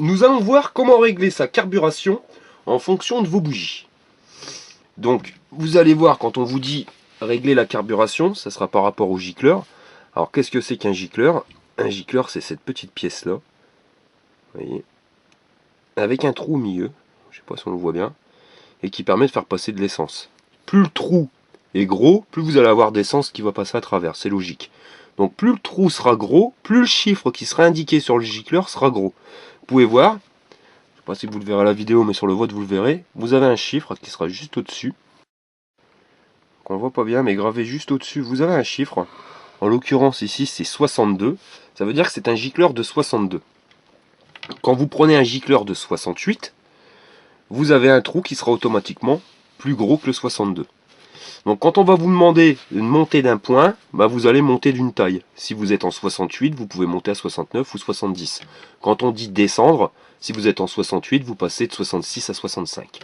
nous allons voir comment régler sa carburation en fonction de vos bougies. Donc, vous allez voir quand on vous dit régler la carburation, ça sera par rapport au gicleur. Alors, qu'est-ce que c'est qu'un gicleur? Un gicleur, c'est cette petite pièce-là. Vous voyez, avec un trou au milieu, je sais pas si on le voit bien, et qui permet de faire passer de l'essence. Plus le trou est gros, plus vous allez avoir d'essence qui va passer à travers, c'est logique. Donc plus le trou sera gros, plus le chiffre qui sera indiqué sur le gicleur sera gros. Vous pouvez voir, je ne sais pas si vous le verrez à la vidéo, mais sur le vôtre vous le verrez, vous avez un chiffre qui sera juste au-dessus. On ne voit pas bien, mais gravé juste au-dessus, vous avez un chiffre. En l'occurrence ici c'est 62, ça veut dire que c'est un gicleur de 62. Quand vous prenez un gicleur de 68, vous avez un trou qui sera automatiquement plus gros que le 62. Donc quand on va vous demander de monter d'un point, bah vous allez monter d'une taille. Si vous êtes en 68, vous pouvez monter à 69 ou 70. Quand on dit descendre, si vous êtes en 68, vous passez de 66 à 65.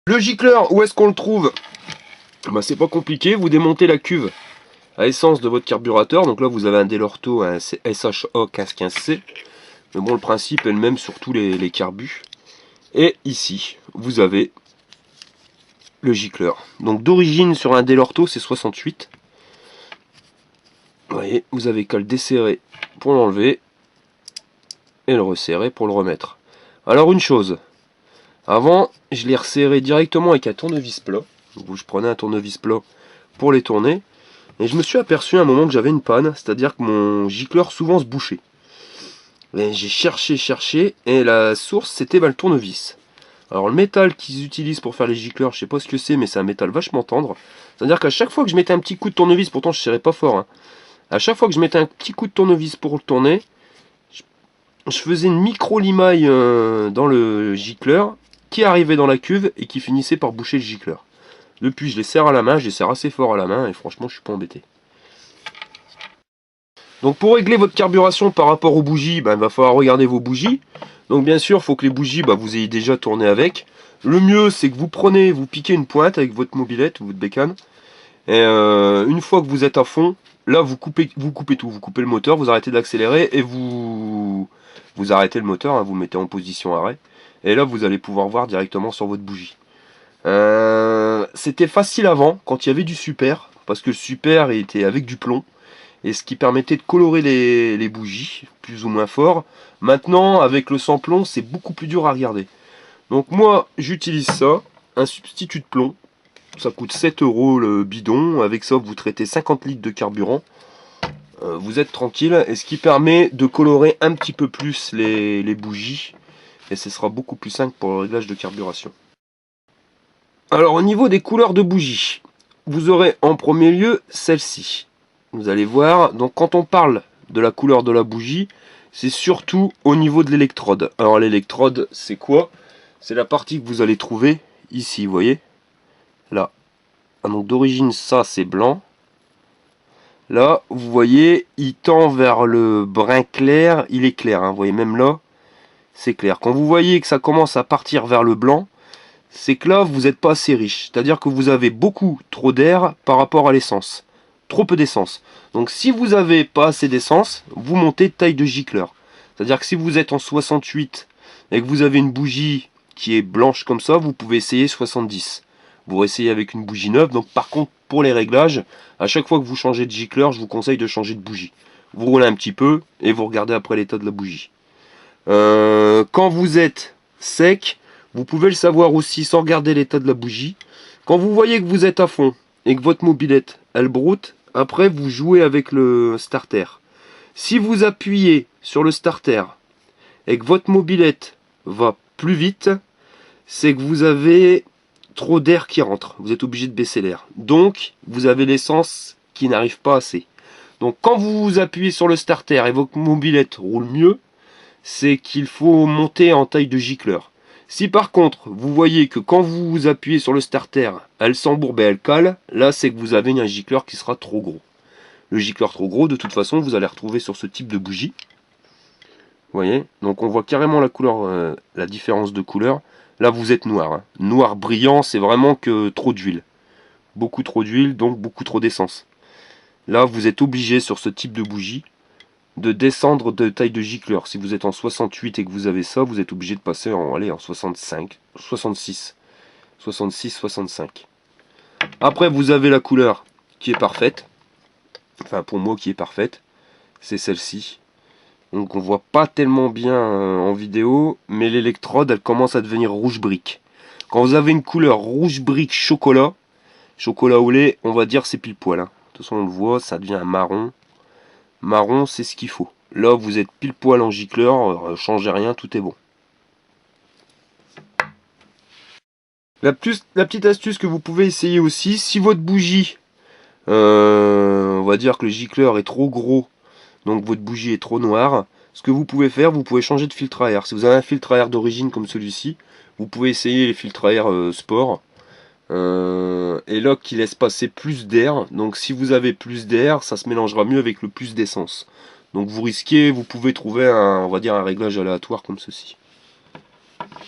Le gicleur, où est-ce qu'on le trouve? Bah c'est pas compliqué, vous démontez la cuve à essence de votre carburateur. Donc là vous avez un Dell'Orto, un SHA 1515C. Mais bon, le principe est le même sur tous les carbus. Et ici, vous avez le gicleur. Donc d'origine sur un Dell'Orto c'est 68. Vous voyez, vous avez qu'à le desserrer pour l'enlever et le resserrer pour le remettre. Alors une chose, avant je l'ai resserré directement avec un tournevis plat. Donc je prenais un tournevis plat pour les tourner et je me suis aperçu à un moment que j'avais une panne, c'est-à-dire que mon gicleur souvent se bouchait. J'ai cherché et la source c'était le tournevis. Alors le métal qu'ils utilisent pour faire les gicleurs, je sais pas ce que c'est, mais c'est un métal vachement tendre. C'est-à-dire qu'à chaque fois que je mettais un petit coup de tournevis, pourtant je serrais pas fort, hein, à chaque fois que je mettais un petit coup de tournevis pour le tourner, je faisais une micro-limaille dans le gicleur qui arrivait dans la cuve et qui finissait par boucher le gicleur. Depuis je les serre à la main, je les serre assez fort à la main et franchement je suis pas embêté. Donc pour régler votre carburation par rapport aux bougies, il va falloir regarder vos bougies. Donc bien sûr, il faut que les bougies, vous ayez déjà tourné avec. Le mieux, c'est que vous piquez une pointe avec votre mobilette ou votre bécane. Et une fois que vous êtes à fond, là vous coupez tout. Vous coupez le moteur, vous arrêtez d'accélérer et vous arrêtez le moteur, hein, vous mettez en position arrêt. Et là vous allez pouvoir voir directement sur votre bougie. C'était facile avant, quand il y avait du super, parce que le super était avec du plomb. Et ce qui permettait de colorer les bougies, plus ou moins fort. Maintenant, avec le sans plomb, c'est beaucoup plus dur à regarder. Donc moi, j'utilise ça, un substitut de plomb. Ça coûte 7 € le bidon. Avec ça, vous traitez 50 litres de carburant. Vous êtes tranquille. Et ce qui permet de colorer un petit peu plus les bougies. Et ce sera beaucoup plus simple pour le réglage de carburation. Alors au niveau des couleurs de bougies, vous aurez en premier lieu celle-ci. Vous allez voir, donc quand on parle de la couleur de la bougie, c'est surtout au niveau de l'électrode. Alors l'électrode, c'est quoi? C'est la partie que vous allez trouver ici, vous voyez? Là. Donc d'origine, ça c'est blanc. Là, vous voyez, il tend vers le brun clair, il est clair, hein, vous voyez, même là, c'est clair. Quand vous voyez que ça commence à partir vers le blanc, c'est que là, vous n'êtes pas assez riche. C'est-à-dire que vous avez beaucoup trop d'air par rapport à l'essence. Trop peu d'essence. Donc si vous n'avez pas assez d'essence, vous montez de taille de gicleur. C'est-à-dire que si vous êtes en 68 et que vous avez une bougie qui est blanche comme ça, vous pouvez essayer 70. Vous réessayez avec une bougie neuve. Donc par contre, pour les réglages, à chaque fois que vous changez de gicleur, je vous conseille de changer de bougie. Vous roulez un petit peu et vous regardez après l'état de la bougie. Quand vous êtes sec, vous pouvez le savoir aussi sans regarder l'état de la bougie. Quand vous voyez que vous êtes à fond et que votre mobilette, elle broute, après vous jouez avec le starter. Si vous appuyez sur le starter et que votre mobilette va plus vite, c'est que vous avez trop d'air qui rentre. Vous êtes obligé de baisser l'air. Donc, vous avez l'essence qui n'arrive pas assez. Donc, quand vous appuyez sur le starter et votre mobilette roule mieux, c'est qu'il faut monter en taille de gicleur. Si par contre, vous voyez que quand vous appuyez sur le starter, elle s'embourbe et elle cale, là c'est que vous avez un gicleur qui sera trop gros. Le gicleur trop gros, de toute façon, vous allez retrouver sur ce type de bougie. Vous voyez? Donc on voit carrément la couleur, la différence de couleur. Là vous êtes noir. Hein. Noir brillant, c'est vraiment que trop d'huile. Beaucoup trop d'huile, donc beaucoup trop d'essence. Là vous êtes obligé sur ce type de bougie de descendre de taille de gicleur. Si vous êtes en 68 et que vous avez ça, vous êtes obligé de passer en, allez, en 65, 66, 66, 65. Après, vous avez la couleur qui est parfaite. Enfin, pour moi, qui est parfaite. C'est celle-ci. Donc, on voit pas tellement bien en vidéo, mais l'électrode, elle commence à devenir rouge brique. Quand vous avez une couleur rouge brique chocolat, chocolat au lait, on va dire c'est pile poil. Hein. De toute façon, on le voit, ça devient un marron. Marron, c'est ce qu'il faut. Là, vous êtes pile poil en gicleur, changez rien, tout est bon. La petite astuce que vous pouvez essayer aussi, si votre bougie, on va dire que le gicleur est trop gros, donc votre bougie est trop noire, ce que vous pouvez faire, vous pouvez changer de filtre à air. Si vous avez un filtre à air d'origine comme celui-ci, vous pouvez essayer les filtres à air sport. Et là qui laisse passer plus d'air. Donc si vous avez plus d'air, ça se mélangera mieux avec le plus d'essence. Donc vous pouvez trouver un, on va dire un réglage aléatoire comme ceci.